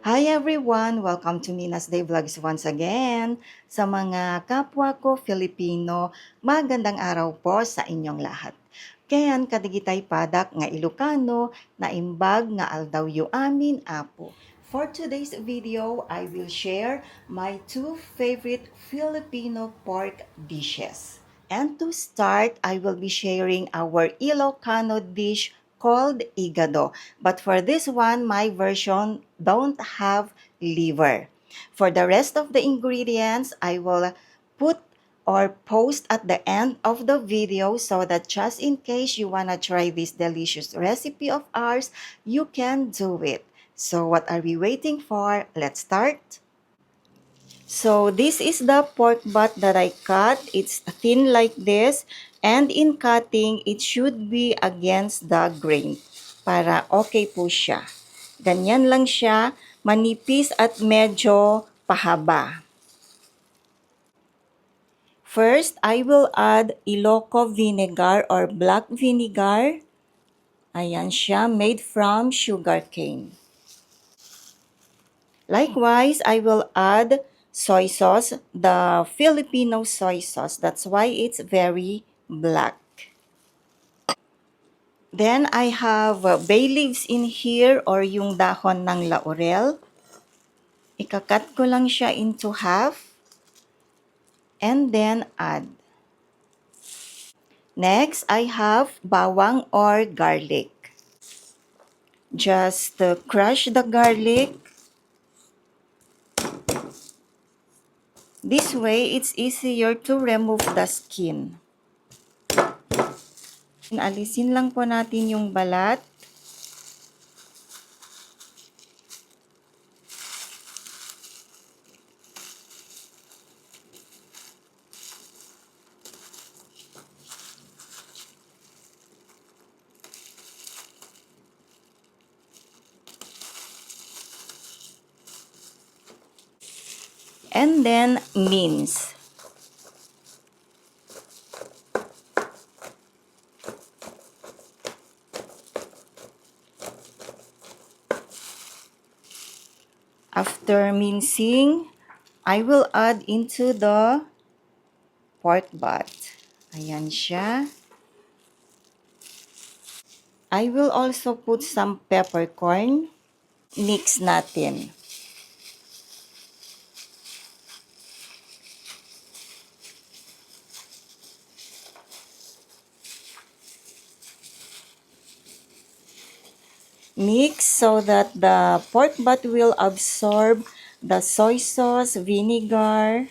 Hi everyone! Welcome to Minas Day Vlogs once again. Sa mga kapwa ko Filipino, magandang araw po sa inyong lahat. Kayan kadigitay padak nga Ilocano, na imbag nga aldaw yu amin apo. For today's video, I will share my two favorite Filipino pork dishes. And to start, I will be sharing our Ilocano dish called igado. But for this one, my version don't have liver. For the rest of the ingredients, I will put or post at the end of the video so that just in case you wanna try this delicious recipe of ours, you can do it. So what are we waiting for? Let's start. So this is the pork butt that I cut. It's thin like this. And in cutting, it should be against the grain para okay po siya. Ganyan lang siya, manipis at medyo pahaba. First, I will add Iloco vinegar or black vinegar. Ayan siya, made from sugarcane. Likewise, I will add soy sauce, the Filipino soy sauce. That's why it's very black. Then I have bay leaves in here or yung dahon ng laurel. Ikakat ko lang siya into half and then add. Next, I have bawang or garlic. Just crush the garlic. This way, it's easier to remove the skin. Alisin lang po natin yung balat. And then mince. After mincing, I will add into the pork butt. Ayan siya. I will also put some peppercorn. Mix natin. Mix so that the pork butt will absorb the soy sauce, vinegar,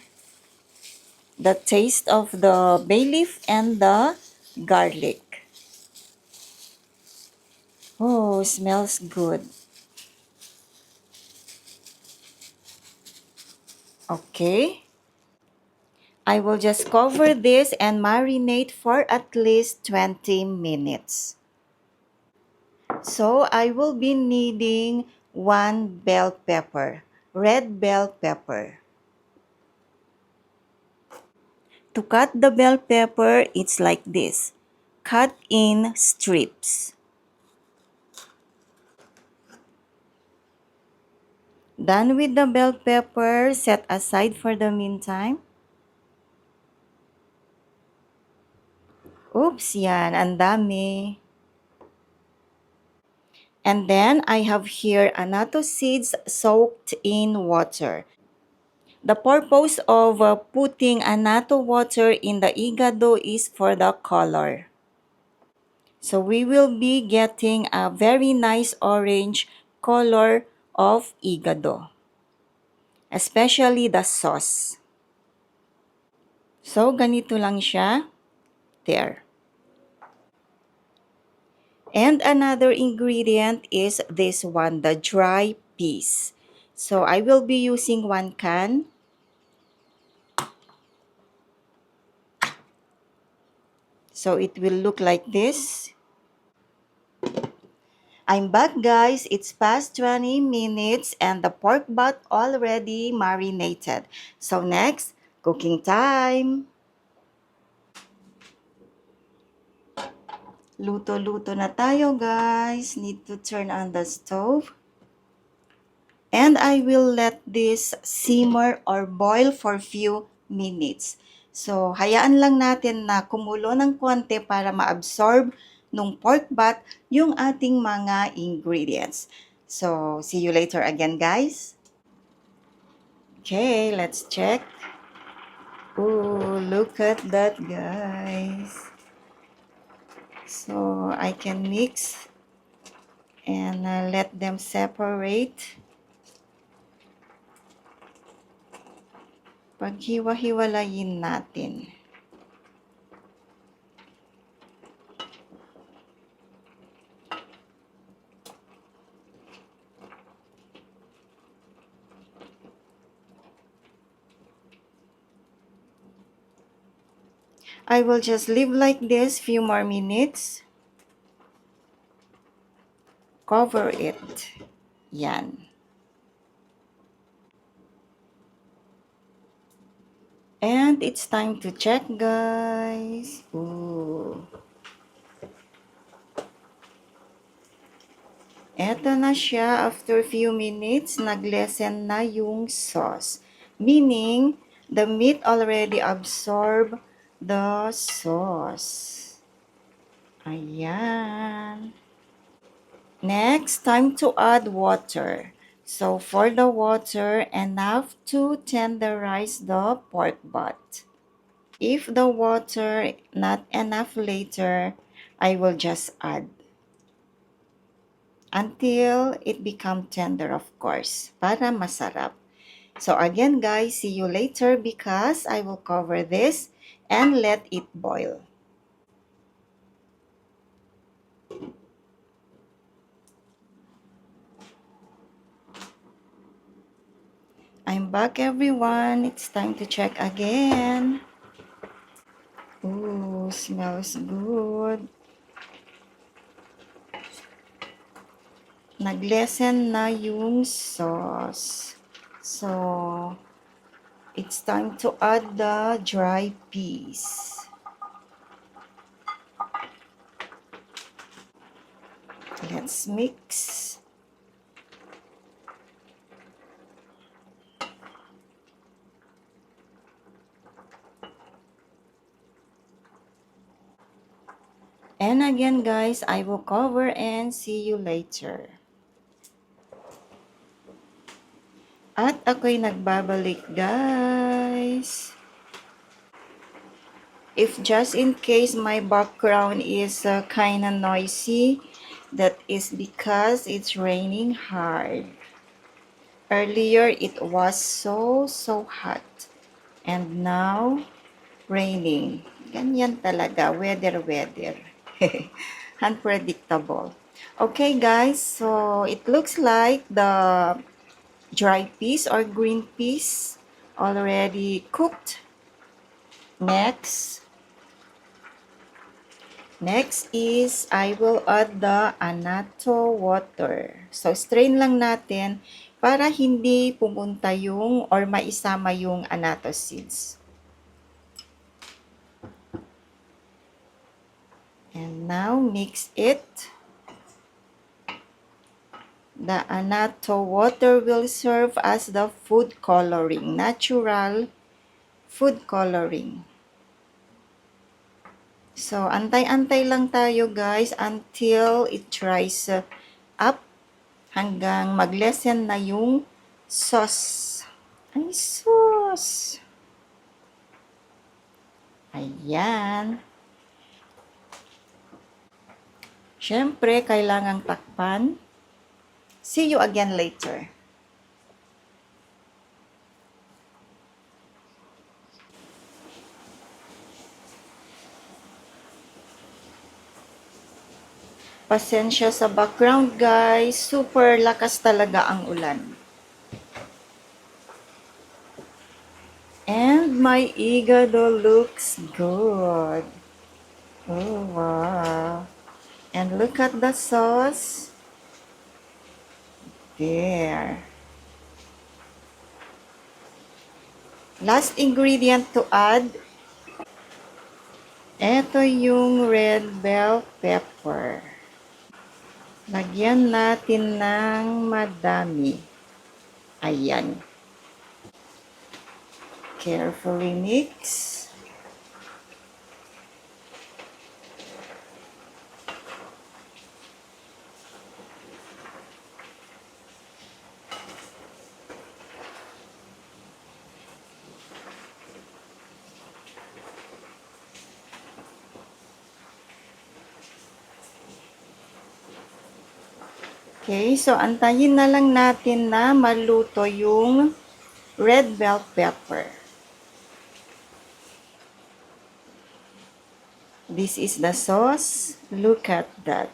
the taste of the bay leaf, and the garlic. Oh, smells good. Okay. I will just cover this and marinate for at least 20 minutes. So I will be needing 1 bell pepper, red bell pepper. To cut the bell pepper, it's like this. Cut in strips. Done with the bell pepper, set aside for the meantime. Oops, yan, ang dami. And then I have here annatto seeds soaked in water. The purpose of putting annatto water in the igado is for the color. So we will be getting a very nice orange color of igado, especially the sauce. So ganito lang siya. There. And another ingredient is this one, the dry peas. So I will be using 1 can. So it will look like this. I'm back guys, it's past 20 minutes and the pork butt already marinated. So next, cooking time. Luto-luto na tayo guys. Need to turn on the stove. And I will let this simmer or boil for few minutes. So, hayaan lang natin na kumulo ng konti para ma-absorb nung pork butt yung ating mga ingredients. So, see you later again, guys. Okay, let's check. Oh, look at that, guys. So, I can mix and let them separate. Paghiwa-hiwalayin natin. I will just leave like this few more minutes. Cover it. Yan. And it's time to check, guys. Ooh. Eto na siya. After few minutes, naglesen na yung sauce. Meaning, the meat already absorbed the sauce. Ayan. Next, time to add water. So, for the water, enough to tenderize the pork butt. If the water not enough later, I will just add. Until it become tender, of course, para masarap. So again, guys, see you later because I will cover this and let it boil. I'm back, everyone. It's time to check again. Ooh, smells good. Naglesen na yung sauce. So, it's time to add the dry peas. Let's mix. And again, guys, I will cover and see you later. At ako'y nagbabalik, guys. If just in case my background is kind of noisy, that is because it's raining hard. Earlier, it was so hot. And now, raining. Ganyan talaga, weather. Unpredictable. Okay, guys, so it looks like the dry peas or green peas already cooked. Next is I will add the annatto water. So, strain lang natin para hindi pumunta yung or maisama yung annatto seeds. And now, mix it. The annatto water will serve as the food coloring, natural food coloring. So, antay-antay lang tayo, guys, until it dries up hanggang maglesen na yung sauce. Ay, sauce! Ayan. Siyempre, kailangang takpan. See you again later. Pasensya sa background, guys. Super lakas talaga ang ulan. And my igado looks good. Oh, wow. And look at the sauce. There. Last ingredient to add. Ito yung red bell pepper. Lagyan natin ng madami. Ayan. Carefully mix. Okay, so antayin na lang natin na maluto yung red bell pepper. This is the sauce. Look at that.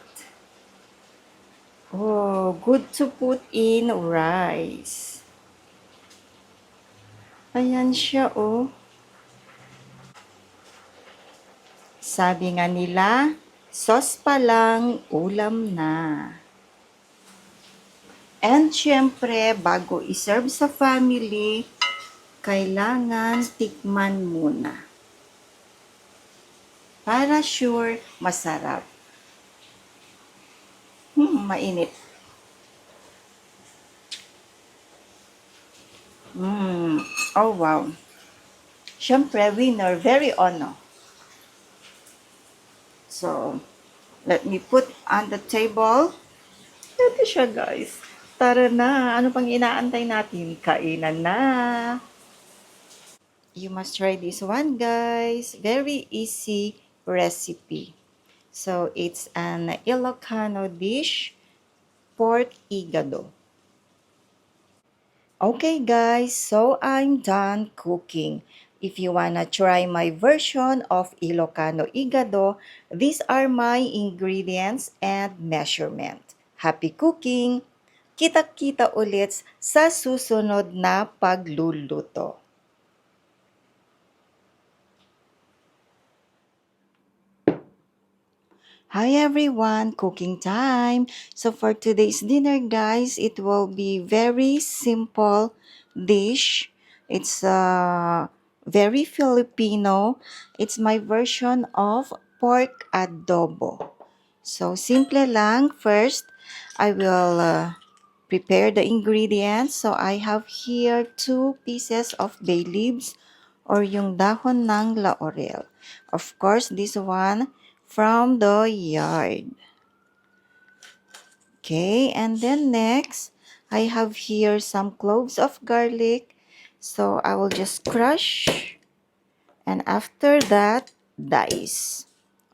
Oh, good to put in rice. Ayan siya, oh. Sabi nga nila, sauce pa lang, ulam na. And syempre, bago iserve sa family, kailangan tikman muna. Para sure, masarap. Mainit. Oh, wow. Syempre, winner, very ono. So, let me put on the table. Ito siya, guys. Tara na. Ano pang inaantay natin? Kainan na. You must try this one, guys. Very easy recipe. So, it's an Ilocano dish, pork igado. Okay, guys. So, I'm done cooking. If you wanna try my version of Ilocano igado, these are my ingredients and measurement. Happy cooking! Kita-kita ulit sa susunod na pagluluto. Hi everyone, cooking time. So for today's dinner, guys, it will be very simple dish. It's very Filipino. It's my version of pork adobo. So simple lang. First, I will prepare the ingredients. So I have here 2 pieces of bay leaves or yung dahon ng laurel. Of course, this one from the yard. Okay, and then next, I have here some cloves of garlic. So I will just crush, and after that, dice.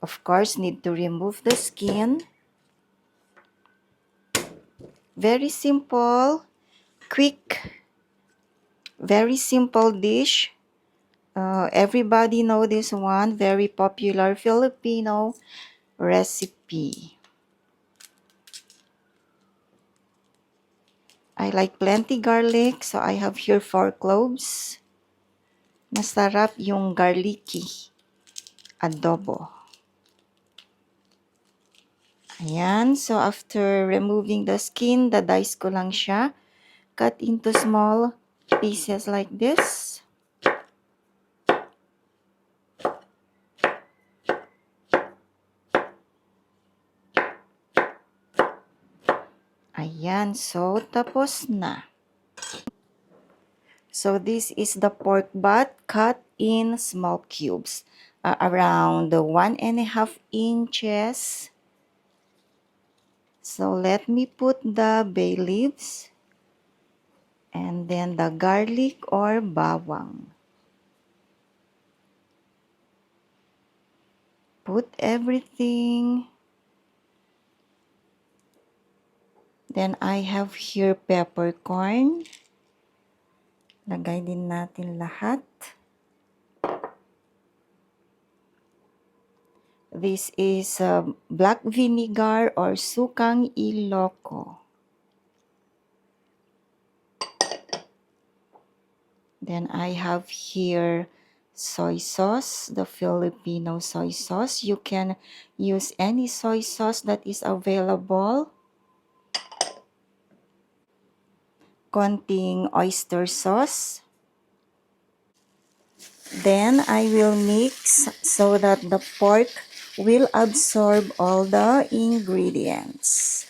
Of course, need to remove the skin. Very simple, quick, very simple dish. Everybody know this one, very popular Filipino recipe. I like plenty garlic, so I have here 4 cloves. Masarap yung garlicky adobo. Ayan, so after removing the skin, dadice ko lang siya. Cut into small pieces like this. Ayan, so tapos na. So this is the pork butt cut in small cubes, around 1.5 inches. So let me put the bay leaves and then the garlic or bawang. Put everything. Then I have here peppercorn. Lagay din natin lahat. This is black vinegar or sukang Iloco. Then I have here soy sauce, the Filipino soy sauce. You can use any soy sauce that is available. Konting oyster sauce. Then I will mix so that the pork will absorb all the ingredients.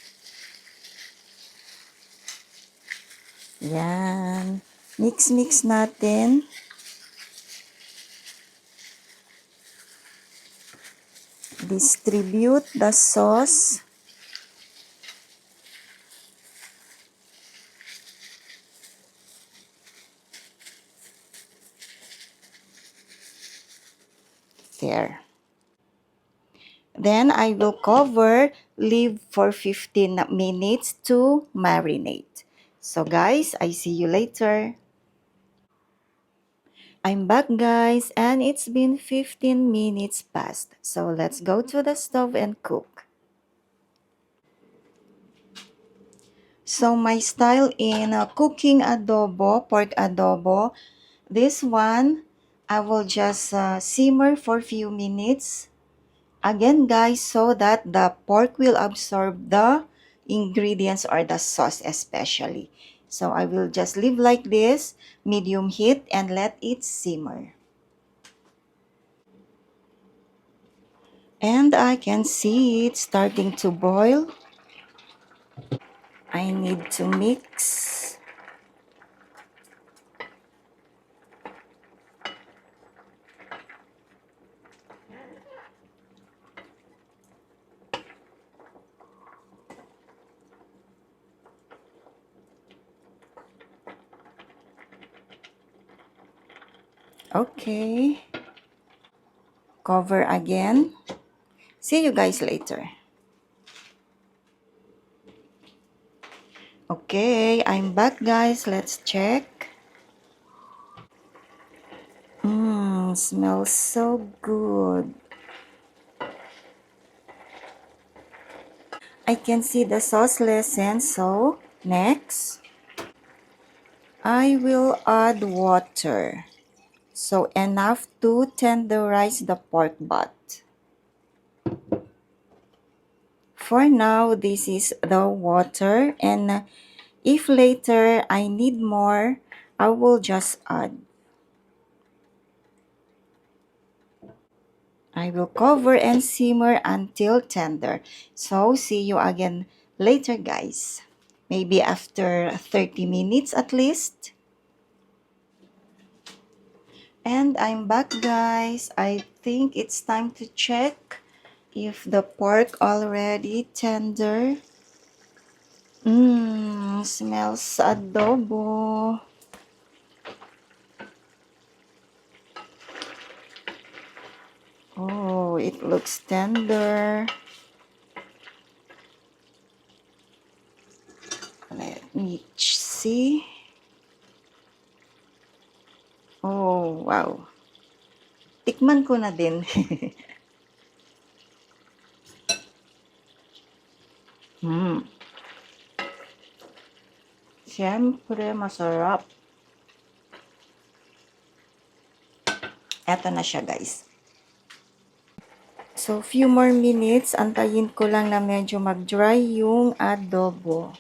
Yan. Mix-mix natin. Distribute the sauce. There. Then I will cover, leave for 15 minutes to marinate. So guys, I see you later. I'm back guys, and it's been 15 minutes past. So let's go to the stove and cook. So my style in cooking adobo, pork adobo, this one, I will just simmer for few minutes. Again guys, so that the pork will absorb the ingredients or the sauce especially. So I will just leave like this, medium heat, and let it simmer. And I can see it starting to boil. I need to mix. Okay. Cover again. See you guys later. Okay, I'm back guys. Let's check. Smells so good. I can see the sauce lessen, so next, I will add water. So enough to tenderize the pork butt. For now, this is the water, and if later I need more, I will just add. I will cover and simmer until tender. So see you again later guys. Maybe after 30 minutes at least. And I'm back guys. I think it's time to check if the pork already tender. Smells adobo. Oh, it looks tender. Let me see. Oh, wow. Tikman ko na din. Siyempre, masarap. Eto na siya, guys. So, few more minutes. Antayin ko lang na medyo mag-dry yung adobo.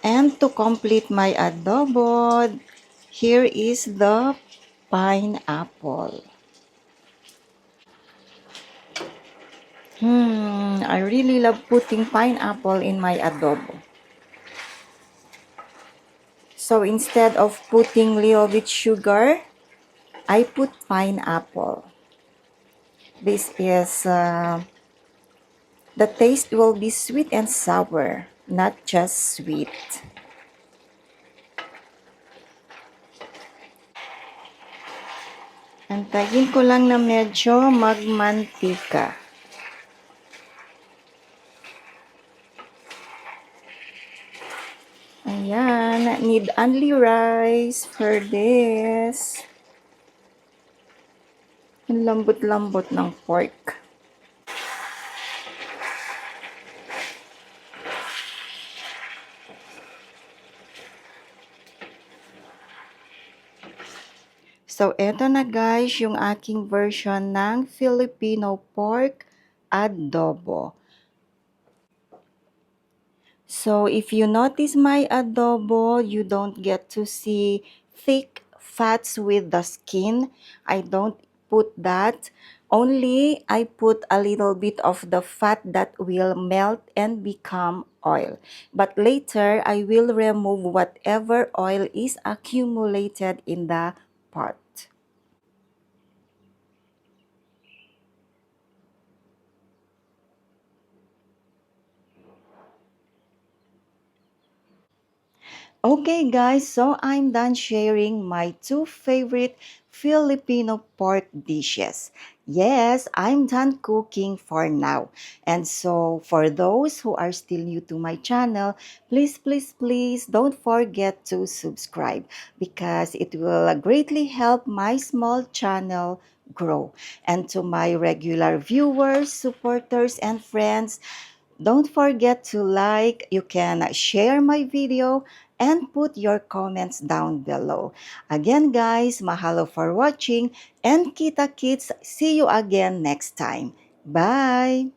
And to complete my adobo, here is the pineapple. I really love putting pineapple in my adobo. So instead of putting little bit sugar, I put pineapple. This is, the taste will be sweet and sour, not just sweet. Antayin ko lang na medyo magmantika. Ayan, need only rice for this. Ang lambot-lambot ng pork. So, eto na guys, yung aking version ng Filipino pork adobo. So, if you notice my adobo, you don't get to see thick fats with the skin. I don't put that. Only I put a little bit of the fat that will melt and become oil. But later, I will remove whatever oil is accumulated in the pot. Okay guys, so I'm done sharing my two favorite Filipino pork dishes. Yes, I'm done cooking for now. And so for those who are still new to my channel, please don't forget to subscribe because it will greatly help my small channel grow. And to my regular viewers, supporters, and friends, don't forget to like, you can share my video, and put your comments down below. Again guys, mahalo for watching and kita kits, see you again next time. Bye!